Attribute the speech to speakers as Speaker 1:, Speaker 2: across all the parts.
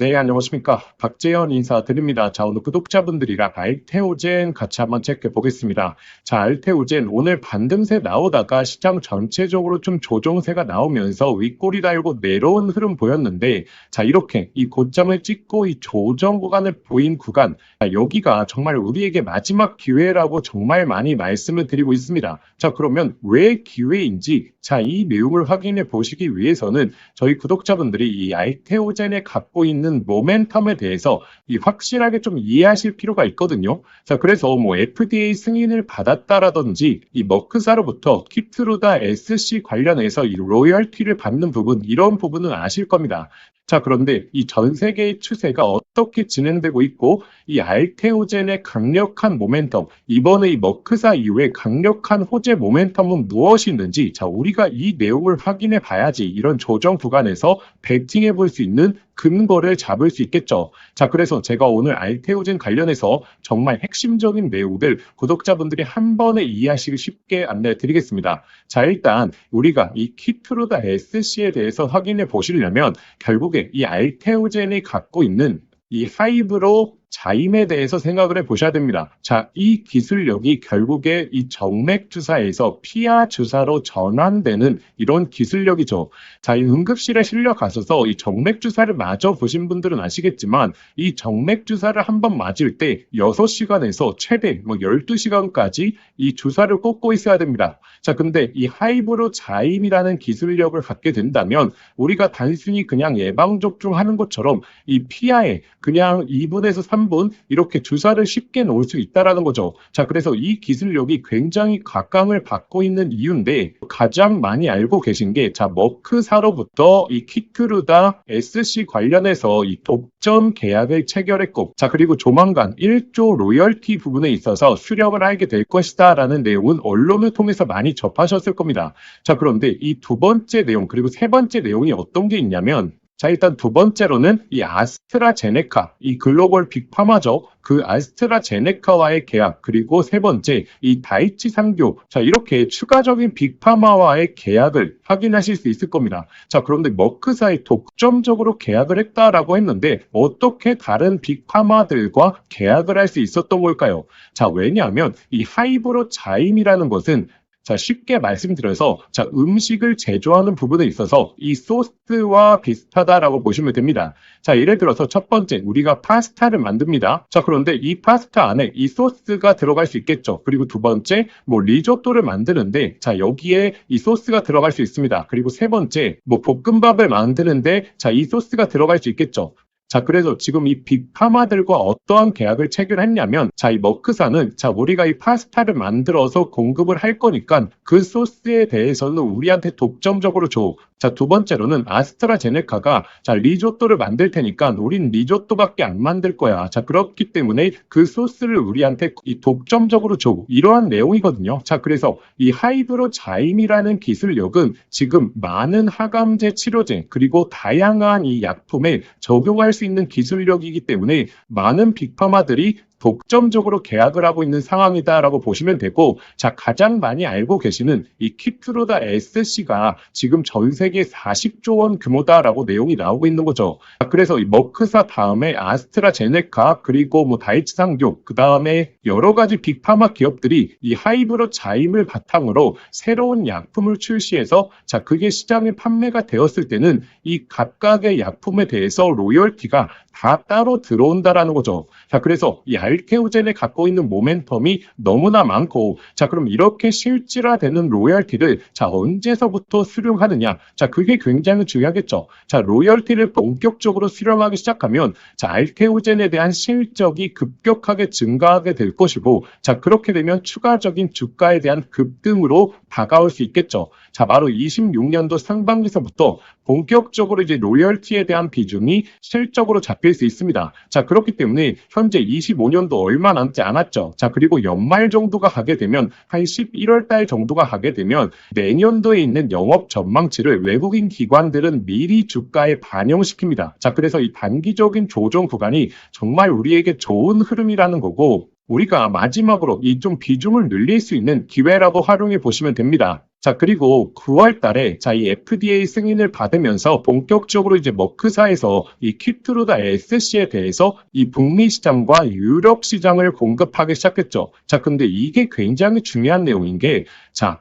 Speaker 1: 네, 안녕하십니까. 박재현 인사드립니다. 자, 오늘 구독자분들이랑 알테오젠 같이 한번 체크해 보겠습니다. 자, 알테오젠 오늘 반등세 나오다가 시장 전체적으로 좀 조정세가 나오면서 윗꼬리 달고 내려온 흐름 보였는데, 자, 이렇게 이 고점을 찍고 이 조정 구간을 보인 구간, 자, 여기가 정말 우리에게 마지막 기회라고 정말 많이 말씀을 드리고 있습니다. 자, 그러면 왜 기회인지, 자, 이 내용을 확인해 보시기 위해서는 저희 구독자분들이 이 알테오젠에 갖고 있는 모멘텀에 대해서 확실하게 좀 이해하실 필요가 있거든요. 자, 그래서 뭐 FDA 승인을 받았다라든지 이 머크사로부터 키트루다 SC 관련해서 이 로열티를 받는 부분, 이런 부분은 아실 겁니다. 자, 그런데 이 전 세계의 추세가 어떻게 진행되고 있고 이 알테오젠의 강력한 모멘텀, 이번에 이 머크사 이후에 강력한 호재 모멘텀은 무엇이 있는지, 자, 우리가 이 내용을 확인해 봐야지 이런 조정 구간에서 베팅해 볼 수 있는 근거를 잡을 수 있겠죠. 자, 그래서 제가 오늘 알테오젠 관련해서 정말 핵심적인 내용들 구독자분들이 한 번에 이해하시기 쉽게 안내 드리겠습니다. 자, 일단 우리가 이 키트루다 SC에 대해서 확인해 보시려면 결국에 이 알테오젠이 갖고 있는 이 하이브로 자임에 대해서 생각을 해 보셔야 됩니다. 자, 이 기술력이 결국에 이 정맥 주사에서 피하 주사로 전환되는 이런 기술력이죠. 자, 이 응급실에 실려 가셔서 이 정맥 주사를 맞아 보신 분들은 아시겠지만 이 정맥 주사를 한번 맞을 때 6시간에서 최대 12시간까지 이 주사를 꽂고 있어야 됩니다. 자, 근데 이 하이브로 자임이라는 기술력을 갖게 된다면 우리가 단순히 그냥 예방접종하는 것처럼 이 피하에 그냥 2분에서 3분 이렇게 주사를 쉽게 놓을 수 있다는 거죠. 자, 그래서 이 기술력이 굉장히 각광을 받고 있는 이유인데 가장 많이 알고 계신 게, 자, 머크사로부터 이 키트루다 SC 관련해서 이 독점 계약을 체결했고, 자, 그리고 조만간 1조 로열티 부분에 있어서 수령을 하게 될 것이다 라는 내용은 언론을 통해서 많이 접하셨을 겁니다. 자, 그런데 이 두 번째 내용 그리고 세 번째 내용이 어떤 게 있냐면, 자, 일단 두 번째로는 이 아스트라제네카, 이 글로벌 빅파마죠. 그 아스트라제네카와의 계약, 그리고 세 번째 이 다이치 상교, 자, 이렇게 추가적인 빅파마와의 계약을 확인하실 수 있을 겁니다. 자, 그런데 머크사에 독점적으로 계약을 했다라고 했는데 어떻게 다른 빅파마들과 계약을 할 수 있었던 걸까요? 자, 왜냐하면 이 하이브로 자임이라는 것은, 자, 쉽게 말씀드려서, 자, 음식을 제조하는 부분에 있어서 이 소스와 비슷하다라고 보시면 됩니다. 자, 예를 들어서 첫 번째, 우리가 파스타를 만듭니다. 자, 그런데 이 파스타 안에 이 소스가 들어갈 수 있겠죠. 그리고 두 번째, 리조또를 만드는데, 자, 여기에 이 소스가 들어갈 수 있습니다. 그리고 세 번째, 볶음밥을 만드는데, 자, 이 소스가 들어갈 수 있겠죠. 자, 그래서 지금 이 빅파마들과 어떠한 계약을 체결했냐면, 자, 이 머크사는, 자, 우리가 이 파스타를 만들어서 공급을 할 거니까 그 소스에 대해서는 우리한테 독점적으로 줘. 자, 두 번째로는 아스트라제네카가, 자, 리조또를 만들 테니까 우린 리조또밖에 안 만들 거야. 자, 그렇기 때문에 그 소스를 우리한테 이 독점적으로 줘. 이러한 내용이거든요. 자, 그래서 이 하이브로 자임이라는 기술력은 지금 많은 하감제 치료제 그리고 다양한 이 약품에 적용할 수 있는 기술력이기 때문에 많은 빅파마들이 독점적으로 계약을 하고 있는 상황이다라고 보시면 되고, 자, 가장 많이 알고 계시는 이 키트루다 SC가 지금 전 세계 40조 원 규모다라고 내용이 나오고 있는 거죠. 자, 그래서 이 머크사 다음에 아스트라제네카 그리고 다이치 상교, 그 다음에 여러 가지 빅파마 기업들이 이 하이브로 자임을 바탕으로 새로운 약품을 출시해서, 자, 그게 시장에 판매가 되었을 때는 이 각각의 약품에 대해서 로열티가 다 따로 들어온다라는 거죠. 자, 그래서 이 알테오젠에 갖고 있는 모멘텀이 너무나 많고, 자, 그럼 이렇게 실질화되는 로열티를, 자, 언제서부터 수령하느냐? 자, 그게 굉장히 중요하겠죠. 자, 로열티를 본격적으로 수령하기 시작하면, 자, 알테오젠에 대한 실적이 급격하게 증가하게 될 것이고, 자, 그렇게 되면 추가적인 주가에 대한 급등으로 다가올 수 있겠죠. 자, 바로 26년도 상반기서부터 본격적으로 이제 로열티에 대한 비중이 실적으로 잡힐 수 있습니다. 자, 그렇기 때문에 현재 25년도 얼마 남지 않았죠. 자, 그리고 연말 정도가 가게 되면 한 11월 달 정도가 가게 되면 내년도에 있는 영업 전망치를 외국인 기관들은 미리 주가에 반영시킵니다. 자, 그래서 이 단기적인 조정 구간이 정말 우리에게 좋은 흐름이라는 거고, 우리가 마지막으로 이 좀 비중을 늘릴 수 있는 기회라고 활용해 보시면 됩니다. 자, 그리고 9월 달에 이 FDA 승인을 받으면서 본격적으로 이제 머크사에서 이 키트루다 SC에 대해서 이 북미 시장과 유럽 시장을 공급하기 시작했죠. 자, 근데 이게 굉장히 중요한 내용인 게,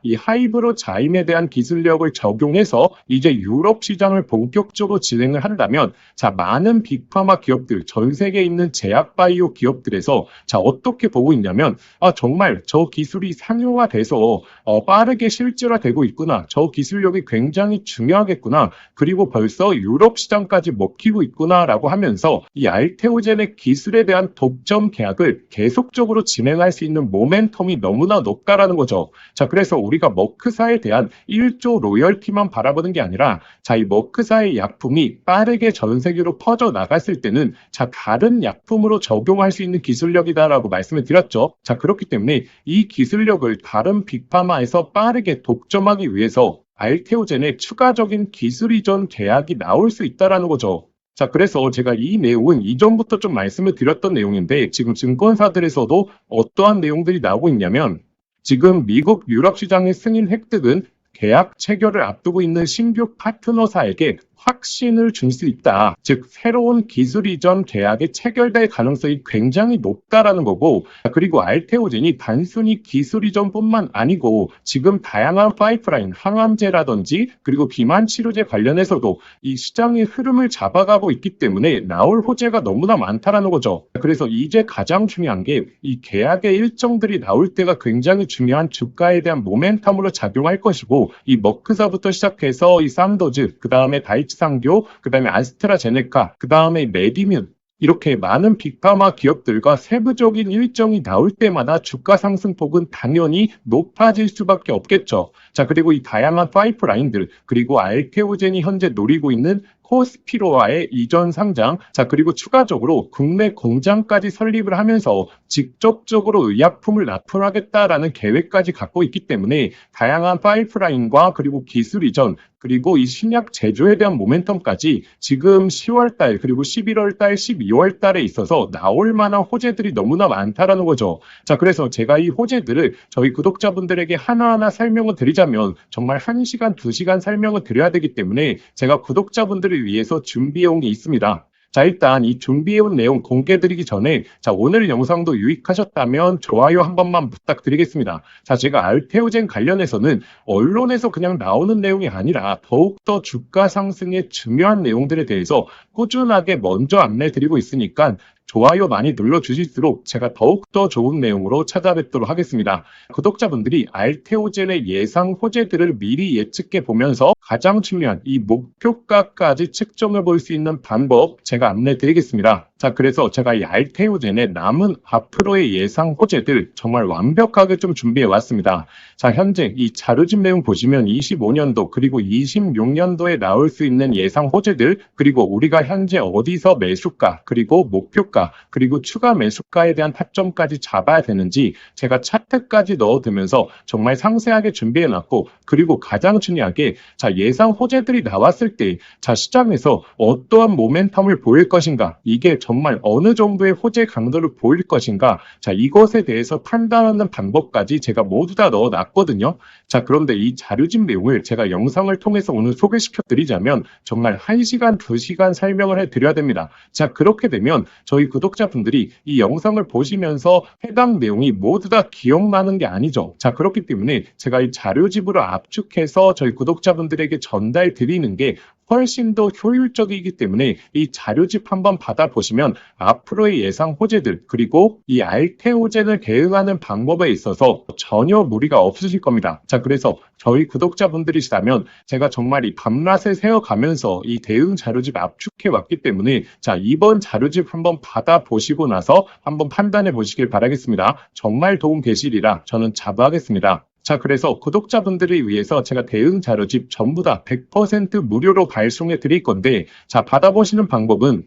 Speaker 1: 이 하이브로 자임에 대한 기술력을 적용해서 이제 유럽 시장을 본격적으로 진행을 한다면, 많은 빅파마 기업들, 전 세계에 있는 제약바이오 기업들에서 어떻게 보고 있냐면, 정말 저 기술이 상용화돼서 빠르게 실제화되고 있구나. 저 기술력이 굉장히 중요하겠구나. 그리고 벌써 유럽 시장까지 먹히고 있구나라고 하면서 이 알테오젠의 기술에 대한 독점 계약을 계속적으로 진행할 수 있는 모멘텀이 너무나 높다라는 거죠. 자, 그래서 우리가 머크사에 대한 1조 로열티만 바라보는 게 아니라 이 머크사의 약품이 빠르게 전 세계로 퍼져 나갔을 때는 다른 약품으로 적용할 수 있는 기술력이다라고 말씀을 드렸죠. 자, 그렇기 때문에 이 기술력을 다른 빅파마에서 빠르게 독점하기 위해서 알테오젠의 추가적인 기술 이전 계약이 나올 수 있다라는 거죠. 자, 그래서 제가 이 내용은 이전부터 좀 말씀을 드렸던 내용인데 지금 증권사들에서도 어떠한 내용들이 나오고 있냐면 지금 미국 유럽 시장의 승인 획득은 계약 체결을 앞두고 있는 신규 파트너사에게 확신을 줄 수 있다. 즉 새로운 기술 이전 계약이 체결될 가능성이 굉장히 높다라는 거고, 그리고 알테오젠이 단순히 기술 이전뿐만 아니고 지금 다양한 파이프라인, 항암제라든지 그리고 비만 치료제 관련해서도 이 시장의 흐름을 잡아가고 있기 때문에 나올 호재가 너무나 많다라는 거죠. 그래서 이제 가장 중요한 게 이 계약의 일정들이 나올 때가 굉장히 중요한 주가에 대한 모멘텀으로 작용할 것이고, 이 머크사부터 시작해서 이 산도즈, 그 다음에 다이치상교, 그 다음에 아스트라제네카, 그 다음에 메디뮨, 이렇게 많은 빅파마 기업들과 세부적인 일정이 나올 때마다 주가 상승폭은 당연히 높아질 수밖에 없겠죠. 자, 그리고 이 다양한 파이프라인들, 그리고 알테오젠이 현재 노리고 있는 코스피로와의 이전 상장, 그리고 추가적으로 국내 공장까지 설립을 하면서 직접적으로 의약품을 납품하겠다라는 계획까지 갖고 있기 때문에 다양한 파이프라인과 그리고 기술 이전, 그리고 이 신약 제조에 대한 모멘텀까지 지금 10월달 그리고 11월달, 12월달에 있어서 나올 만한 호재들이 너무나 많다라는 거죠. 자, 그래서 제가 이 호재들을 저희 구독자분들에게 하나하나 설명을 드리자면 정말 1시간, 2시간 설명을 드려야 되기 때문에 제가 구독자분들을 위해서 준비해온 게 있습니다. 자, 일단 이 준비해온 내용 공개드리기 전에 오늘 영상도 유익하셨다면 좋아요 한 번만 부탁드리겠습니다. 자, 제가 알테오젠 관련해서는 언론에서 그냥 나오는 내용이 아니라 더욱더 주가 상승의 중요한 내용들에 대해서 꾸준하게 먼저 안내드리고 있으니까 좋아요 많이 눌러주실수록 제가 더욱더 좋은 내용으로 찾아뵙도록 하겠습니다. 구독자분들이 알테오젠의 예상 호재들을 미리 예측해 보면서 가장 중요한 이 목표가까지 측정해 볼 수 있는 방법 제가 안내 드리겠습니다. 자, 그래서 제가 이 알테오젠의 남은 앞으로의 예상 호재들 정말 완벽하게 좀 준비해 왔습니다. 자, 현재 이 자료집 내용 보시면 25년도 그리고 26년도에 나올 수 있는 예상 호재들, 그리고 우리가 현재 어디서 매수가, 그리고 목표가, 그리고 추가 매수가에 대한 타점까지 잡아야 되는지 제가 차트까지 넣어두면서 정말 상세하게 준비해 놨고, 그리고 가장 중요하게 예상 호재들이 나왔을 때 시장에서 어떠한 모멘텀을 보일 것인가, 이게 정말 어느 정도의 호재 강도를 보일 것인가, 이것에 대해서 판단하는 방법까지 제가 모두 다 넣어놨거든요. 자, 그런데 이 자료집 내용을 제가 영상을 통해서 오늘 소개시켜 드리자면 정말 1시간, 2시간 설명을 해드려야 됩니다. 자, 그렇게 되면 저희 구독자분들이 이 영상을 보시면서 해당 내용이 모두 다 기억나는 게 아니죠. 자, 그렇기 때문에 제가 이 자료집으로 압축해서 저희 구독자분들에게 전달 드리는 게 훨씬 더 효율적이기 때문에 이 자료집 한번 받아보시면 앞으로의 예상 호재들, 그리고 이 알테오젠을 대응하는 방법에 있어서 전혀 무리가 없으실 겁니다. 자, 그래서 저희 구독자분들이시다면 제가 정말 이 밤낮을 새어가면서 이 대응 자료집 압축해 왔기 때문에 이번 자료집 한번 받아보시고 나서 한번 판단해 보시길 바라겠습니다. 정말 도움 되시리라 저는 자부하겠습니다. 자, 그래서 구독자분들을 위해서 제가 대응 자료집 전부 다 100% 무료로 발송해 드릴 건데, 받아보시는 방법은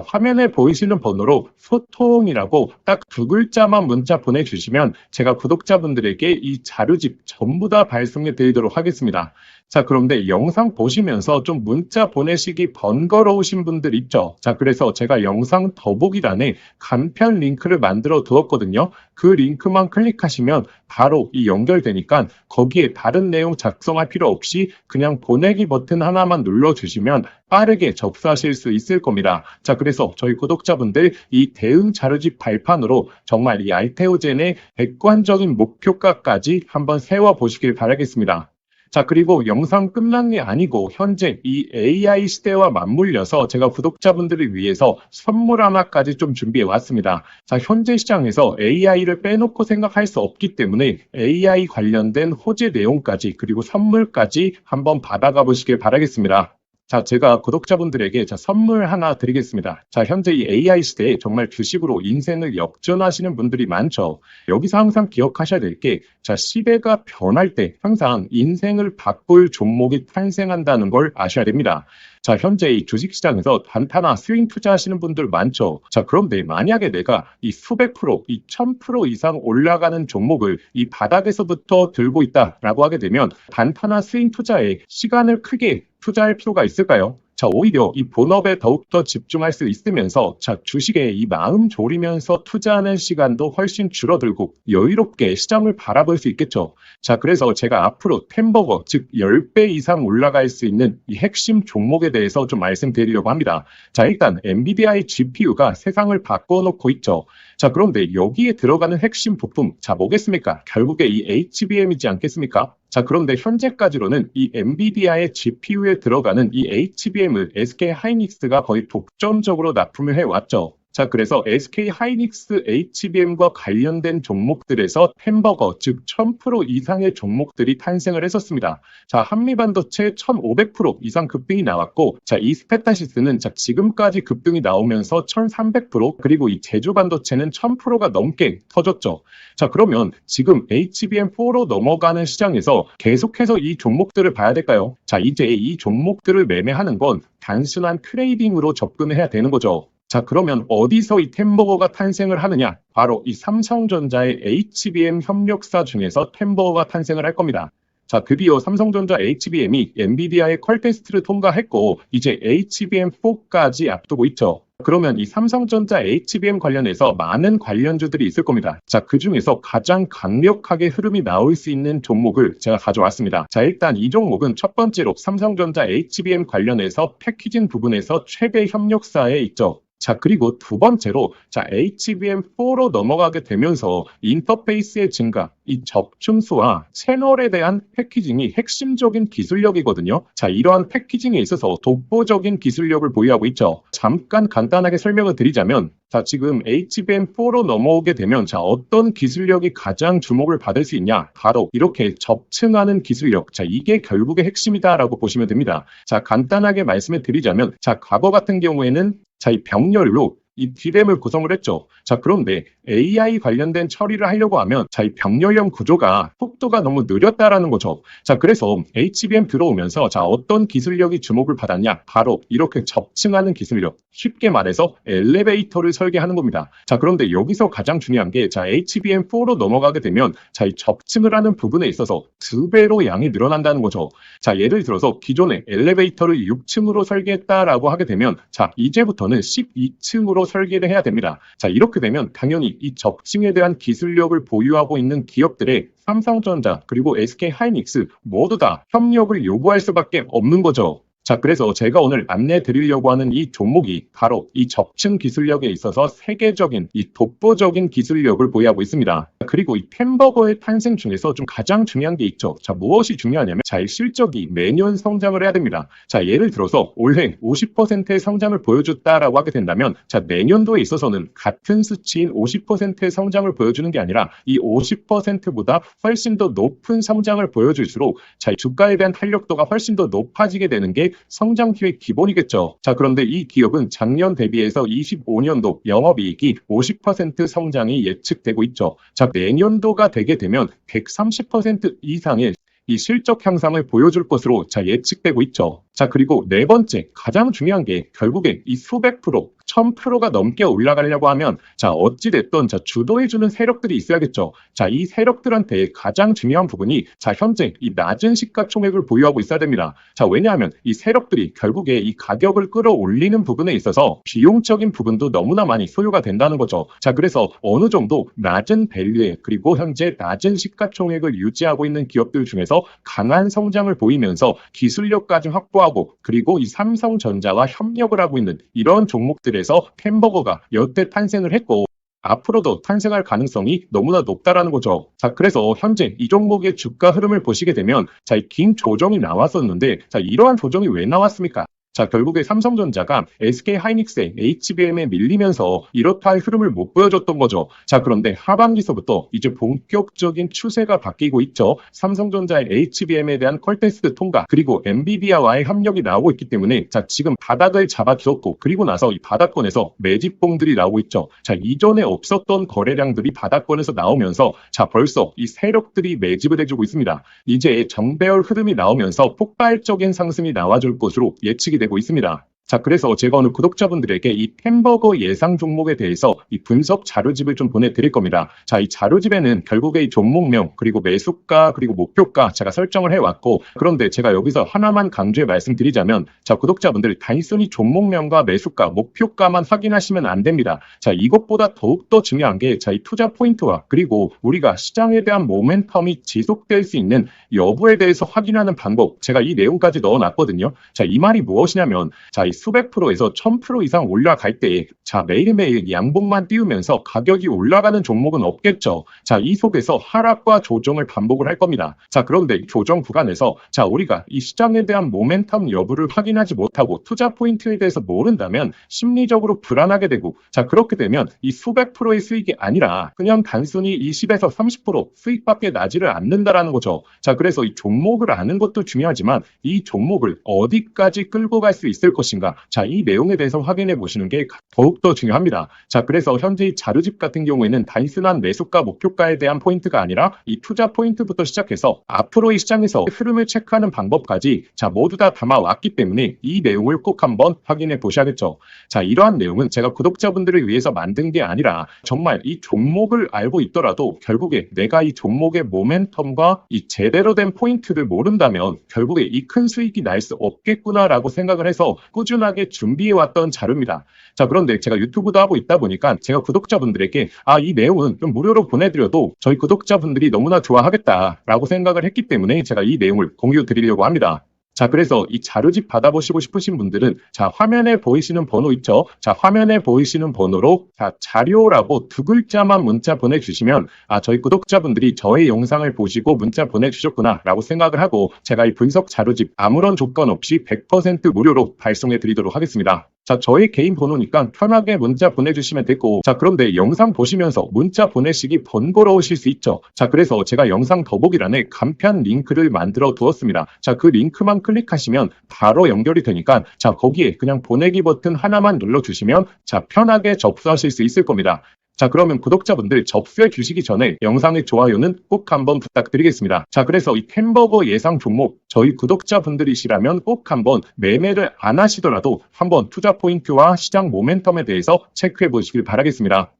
Speaker 1: 화면에 보이시는 번호로 소통이라고 딱 2글자만 문자 보내주시면 제가 구독자분들에게 이 자료집 전부 다 발송해 드리도록 하겠습니다. 자, 그런데 영상 보시면서 좀 문자 보내시기 번거로우신 분들 있죠? 자, 그래서 제가 영상 더보기란에 간편 링크를 만들어 두었거든요. 그 링크만 클릭하시면 바로 연결되니까 거기에 다른 내용 작성할 필요 없이 그냥 보내기 버튼 하나만 눌러주시면 빠르게 접수하실 수 있을 겁니다. 자, 그래서 저희 구독자분들 이 대응 자료집 발판으로 정말 이 알테오젠의 객관적인 목표가까지 한번 세워보시길 바라겠습니다. 자, 그리고 영상 끝난 게 아니고 현재 이 AI 시대와 맞물려서 제가 구독자분들을 위해서 선물 하나까지 좀 준비해 왔습니다. 자, 현재 시장에서 AI를 빼놓고 생각할 수 없기 때문에 AI 관련된 호재 내용까지 그리고 선물까지 한번 받아가 보시길 바라겠습니다. 자, 제가 구독자분들에게 선물 하나 드리겠습니다. 자, 현재 이 AI 시대에 정말 주식으로 인생을 역전하시는 분들이 많죠. 여기서 항상 기억하셔야 될 게, 자, 시대가 변할 때 항상 인생을 바꿀 종목이 탄생한다는 걸 아셔야 됩니다. 자, 현재 이 주식시장에서 단타나 스윙 투자하시는 분들 많죠. 자, 그런데 만약에 내가 이 수백 프로, 이 1000% 이상 올라가는 종목을 이 바닥에서부터 들고 있다라고 하게 되면 단타나 스윙 투자에 시간을 크게 투자할 필요가 있을까요? 자, 오히려 이 본업에 더욱더 집중할 수 있으면서 자, 주식에 이 마음 졸이면서 투자하는 시간도 훨씬 줄어들고 여유롭게 시장을 바라볼 수 있겠죠. 자, 그래서 제가 앞으로 템버거, 즉 10배 이상 올라갈 수 있는 이 핵심 종목에 대해서 좀 말씀드리려고 합니다. 자, 일단 엔비디아의 GPU가 세상을 바꿔놓고 있죠. 자, 그런데 여기에 들어가는 핵심 부품, 자, 뭐겠습니까? 결국에 이 HBM이지 않겠습니까? 자, 그런데 현재까지로는 이 엔비디아의 GPU에 들어가는 이 HBM을 SK 하이닉스가 거의 독점적으로 납품을 해왔죠. 자, 그래서 SK 하이닉스 HBM과 관련된 종목들에서 햄버거, 즉 1000% 이상의 종목들이 탄생을 했었습니다. 자, 한미반도체 1500% 이상 급등이 나왔고, 자, 이 스페타시스는 자, 지금까지 급등이 나오면서 1300%, 그리고 이 제주반도체는 1000%가 넘게 터졌죠. 자, 그러면 지금 HBM4로 넘어가는 시장에서 계속해서 이 종목들을 봐야 될까요? 자, 이제 이 종목들을 매매하는 건 단순한 트레이딩으로 접근을 해야 되는 거죠. 자, 그러면 어디서 이 템버거가 탄생을 하느냐? 바로 이 삼성전자의 HBM 협력사 중에서 템버거가 탄생을 할 겁니다. 자, 드디어 삼성전자 HBM이 엔비디아의 퀄 테스트를 통과했고 이제 HBM4까지 앞두고 있죠. 그러면 이 삼성전자 HBM 관련해서 많은 관련주들이 있을 겁니다. 자, 그 중에서 가장 강력하게 흐름이 나올 수 있는 종목을 제가 가져왔습니다. 자, 일단 이 종목은 첫 번째로 삼성전자 HBM 관련해서 패키징 부분에서 최대 협력사에 있죠. 자, 그리고 두 번째로 자, HBM4로 넘어가게 되면서 인터페이스의 증가, 이 접춤수와 채널에 대한 패키징이 핵심적인 기술력이거든요. 자, 이러한 패키징에 있어서 독보적인 기술력을 보유하고 있죠. 잠깐 간단하게 설명을 드리자면 자, 지금 HBM4로 넘어오게 되면 자, 어떤 기술력이 가장 주목을 받을 수 있냐? 바로 이렇게 접층하는 기술력. 자, 이게 결국의 핵심이다라고 보시면 됩니다. 자, 간단하게 말씀을 드리자면 자, 과거 같은 경우에는 자, 이 병렬로 이 D램을 구성을 했죠. 자, 그런데 AI 관련된 처리를 하려고 하면 자, 이 병렬형 구조가 속도가 너무 느렸다라는 거죠. 자, 그래서 HBM 들어오면서 자, 어떤 기술력이 주목을 받았냐? 바로 이렇게 접층하는 기술력. 쉽게 말해서 엘리베이터를 설계하는 겁니다. 자, 그런데 여기서 가장 중요한 게 자, HBM4로 넘어가게 되면 자, 이 접층을 하는 부분에 있어서 2배로 양이 늘어난다는 거죠. 자, 예를 들어서 기존에 엘리베이터를 6층으로 설계했다라고 하게 되면 자, 이제부터는 12층으로 설계를 해야 됩니다. 자, 이렇게 되면 당연히 이 접층에 대한 기술력을 보유하고 있는 기업들의 삼성전자 그리고 SK 하이닉스 모두 다 협력을 요구할 수밖에 없는 거죠. 자, 그래서 제가 오늘 안내 드리려고 하는 이 종목이 바로 이 접층 기술력에 있어서 세계적인 이 독보적인 기술력을 보유하고 있습니다. 그리고 이 템버거의 탄생 중에서 좀 가장 중요한 게 있죠. 자, 무엇이 중요하냐면 자, 이 실적이 매년 성장을 해야 됩니다. 자, 예를 들어서 올해 50%의 성장을 보여줬다라고 하게 된다면 자, 내년도에 있어서는 같은 수치인 50%의 성장을 보여주는 게 아니라 이 50%보다 훨씬 더 높은 성장을 보여줄수록 자, 주가에 대한 탄력도가 훨씬 더 높아지게 되는 게 성장 기회 기본이겠죠. 자, 그런데 이 기업은 작년 대비해서 25년도 영업이익이 50% 성장이 예측되고 있죠. 자, 내년도가 되게 되면 130% 이상의 이 실적 향상을 보여줄 것으로 자, 예측되고 있죠. 자, 그리고 네 번째 가장 중요한 게 결국에 이 수백 프로 1000%가 넘게 올라가려고 하면 자, 어찌됐든 자, 주도해주는 세력들이 있어야겠죠. 자, 이 세력들한테 가장 중요한 부분이 자, 현재 이 낮은 시가총액을 보유하고 있어야 됩니다. 자, 왜냐하면 이 세력들이 결국에 이 가격을 끌어올리는 부분에 있어서 비용적인 부분도 너무나 많이 소요가 된다는 거죠. 자, 그래서 어느 정도 낮은 밸류에 그리고 현재 낮은 시가총액을 유지하고 있는 기업들 중에서 강한 성장을 보이면서 기술력까지 확보하고 그리고 이 삼성전자와 협력을 하고 있는 이런 종목들에서 햄버거가 여태 탄생을 했고 앞으로도 탄생할 가능성이 너무나 높다라는 거죠. 자, 그래서 현재 이 종목의 주가 흐름을 보시게 되면 자, 이 긴 조정이 나왔었는데 자, 이러한 조정이 왜 나왔습니까? 자, 결국에 삼성전자가 SK하이닉스의 HBM에 밀리면서 이렇다 할 흐름을 못 보여줬던 거죠. 자, 그런데 하반기서부터 이제 본격적인 추세가 바뀌고 있죠. 삼성전자의 HBM에 대한 퀄테스트 통과, 그리고 엔비디아와의 협력이 나오고 있기 때문에 자, 지금 바닥을 잡아주었고, 그리고 나서 이 바닥권에서 매집봉들이 나오고 있죠. 자, 이전에 없었던 거래량들이 바닥권에서 나오면서 자, 벌써 이 세력들이 매집을 해주고 있습니다. 이제 정배열 흐름이 나오면서 폭발적인 상승이 나와줄 것으로 예측이 되고 있습니다. 자, 그래서 제가 오늘 구독자분들에게 이 햄버거 예상 종목에 대해서 이 분석 자료집을 좀 보내드릴 겁니다. 자, 이 자료집에는 결국에 이 종목명, 그리고 매수가, 그리고 목표가 제가 설정을 해왔고, 그런데 제가 여기서 하나만 강조해 말씀드리자면, 자, 구독자분들 단순히 종목명과 매수가, 목표가만 확인하시면 안 됩니다. 자, 이것보다 더욱더 중요한 게, 자, 이 투자 포인트와 그리고 우리가 시장에 대한 모멘텀이 지속될 수 있는 여부에 대해서 확인하는 방법, 제가 이 내용까지 넣어놨거든요. 자, 이 말이 무엇이냐면, 자, 이 수백 프로에서 1000% 이상 올라갈 때, 자, 매일매일 양봉만 띄우면서 가격이 올라가는 종목은 없겠죠. 자, 이 속에서 하락과 조정을 반복을 할 겁니다. 자, 그런데 이 조정 구간에서, 자, 우리가 이 시장에 대한 모멘텀 여부를 확인하지 못하고 투자 포인트에 대해서 모른다면 심리적으로 불안하게 되고, 자, 그렇게 되면 이 수백 프로의 수익이 아니라 그냥 단순히 20에서 30% 수익밖에 나지를 않는다라는 거죠. 자, 그래서 이 종목을 아는 것도 중요하지만 이 종목을 어디까지 끌고 갈 수 있을 것인가, 자, 이 내용에 대해서 확인해 보시는 게 더욱더 중요합니다. 자, 그래서 현재 이 자료집 같은 경우에는 단순한 매수가 목표가에 대한 포인트가 아니라 이 투자 포인트부터 시작해서 앞으로의 시장에서 흐름을 체크하는 방법까지 자, 모두 다 담아왔기 때문에 이 내용을 꼭 한번 확인해 보셔야겠죠. 자, 이러한 내용은 제가 구독자분들을 위해서 만든 게 아니라 정말 이 종목을 알고 있더라도 결국에 내가 이 종목의 모멘텀과 이 제대로 된 포인트를 모른다면 결국에 이 큰 수익이 날 수 없겠구나라고 생각을 해서 꾸준하게 준비해왔던 자료입니다. 자, 그런데 제가 유튜브도 하고 있다 보니까 제가 구독자분들에게 이 내용은 좀 무료로 보내드려도 저희 구독자분들이 너무나 좋아하겠다라고 생각을 했기 때문에 제가 이 내용을 공유 드리려고 합니다. 자, 그래서 이 자료집 받아보시고 싶으신 분들은 자, 화면에 보이시는 번호 있죠? 자, 화면에 보이시는 번호로 자, 자료라고 두 글자만 문자 보내주시면 저희 구독자분들이 저의 영상을 보시고 문자 보내주셨구나 라고 생각을 하고 제가 이 분석 자료집 아무런 조건 없이 100% 무료로 발송해 드리도록 하겠습니다. 자, 저의 개인 번호니까 편하게 문자 보내주시면 되고, 자, 그런데 영상 보시면서 문자 보내시기 번거로우실 수 있죠. 자, 그래서 제가 영상 더보기란에 간편 링크를 만들어 두었습니다. 자, 그 링크만 클릭하시면 바로 연결이 되니까 자, 거기에 그냥 보내기 버튼 하나만 눌러주시면 자, 편하게 접수하실 수 있을 겁니다. 자, 그러면 구독자분들 접수해 주시기 전에 영상의 좋아요는 꼭 한번 부탁드리겠습니다. 자, 그래서 이 햄버거 예상 종목 저희 구독자분들이시라면 꼭 한번 매매를 안 하시더라도 한번 투자 포인트와 시장 모멘텀에 대해서 체크해 보시길 바라겠습니다.